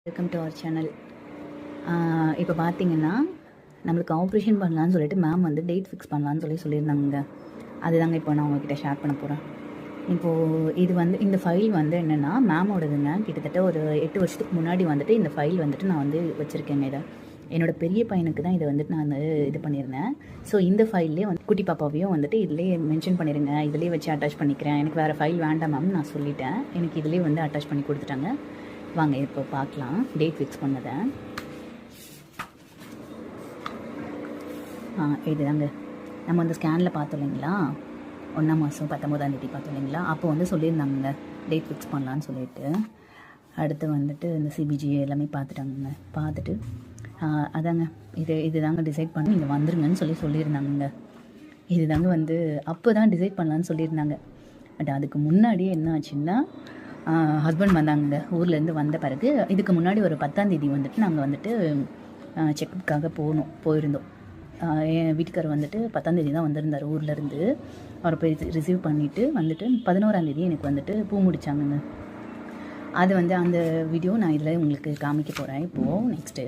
Welcome to our channel. இப்போ பார்த்தீங்கன்னா நம்மளுக்கு ஆப்ரேஷன் பண்ணலான்னு சொல்லிட்டு மேம் வந்து டேட் ஃபிக்ஸ் பண்ணலான்னு சொல்லியிருந்தாங்க. அதுதாங்க இப்போ நான் உங்ககிட்ட ஷேர் பண்ண போகிறேன். இப்போது இது வந்து இந்த ஃபைல் வந்து என்னென்னா மேமோடதுங்க. கிட்டத்தட்ட ஒரு 8 வருஷத்துக்கு முன்னாடி வந்துட்டு இந்த ஃபைல் வந்துட்டு நான் வந்து வச்சுருக்கேங்க. இதை என்னோடய பெரிய பையனுக்கு தான் இதை வந்துட்டு நான் இது பண்ணியிருந்தேன். ஸோ இந்த ஃபைல்லே வந்து குட்டி பாப்பாவையும் வந்துட்டு இதிலே மென்ஷன் பண்ணிடுங்க, இதிலே வச்சு அட்டாச் பண்ணிக்கிறேன், எனக்கு வேறு ஃபைல் வேண்டாம் மேம் நான் சொல்லிட்டேன். எனக்கு இதிலே வந்து அட்டாச் பண்ணி கொடுத்துட்டாங்க. வாங்க இப்போ பார்க்கலாம் டேட் ஃபிக்ஸ் பண்ணதை. இதுதாங்க நம்ம வந்து ஸ்கேனில் பார்த்தோம் இல்லைங்களா, 1ஆம் மாதம் 19ஆம் தேதி பார்த்தோம் இல்லைங்களா, அப்போ வந்து சொல்லியிருந்தாங்க டேட் ஃபிக்ஸ் பண்ணலான்னு சொல்லிட்டு. அடுத்து வந்துட்டு இந்த சிபிஜி எல்லாமே பார்த்துட்டாங்க. பார்த்துட்டு அதாங்க இது தாங்க டிசைட் பண்ணி நீங்கள் வந்துருங்கன்னு சொல்லியிருந்தாங்க. இது தாங்க வந்து அப்போ தான் டிசைட் பண்ணலான்னு சொல்லியிருந்தாங்க. பட் அதுக்கு முன்னாடியே என்ன ஆச்சுன்னா ஹஸ்பண்ட் வந்தாங்க ஊர்லேருந்து வந்த பிறகு. இதுக்கு முன்னாடி ஒரு 10ஆம் தேதி வந்துட்டு நாங்கள் வந்துட்டு செக்கப்புக்காக போயிருந்தோம். என் வீட்டுக்காரர் வந்துட்டு 10ஆம் தேதி தான் வந்திருந்தார் ஊர்லேருந்து. அவரை போய் ரிசீவ் பண்ணிவிட்டு வந்துட்டு 11ஆம் தேதி எனக்கு வந்துட்டு பூ முடித்தாங்கங்க. அது வந்து அந்த வீடியோ நான் இதில் உங்களுக்கு காமிக்க போகிறேன் இப்போது நெக்ஸ்ட்டு.